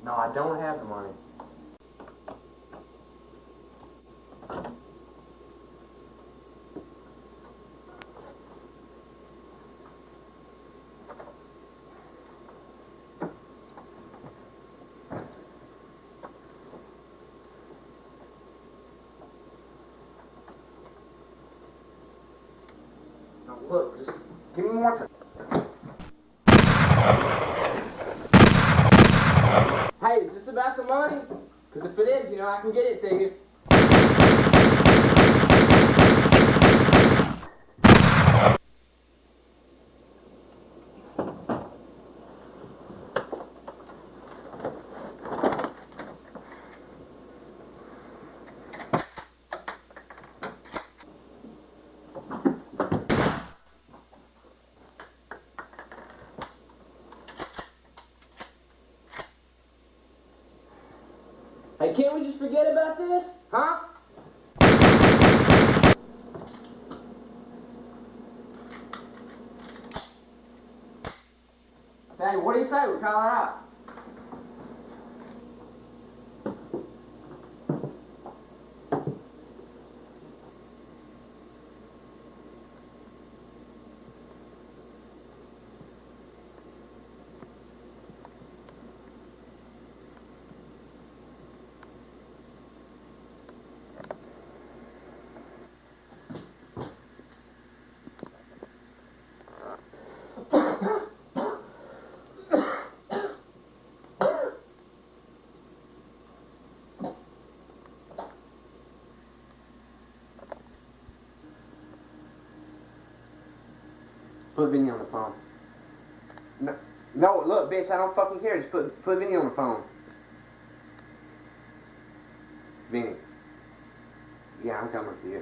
No, I don't have the money. Now look, just give me more time. Hey, is this about the money? Because if it is, I can get it to you. Hey, can't we just forget about this? Huh? Hey, what do you say we call it out? Put Vinny on the phone. No, look, bitch, I don't fucking care. Just put Vinny on the phone. Vinny. Yeah, I'm coming for you.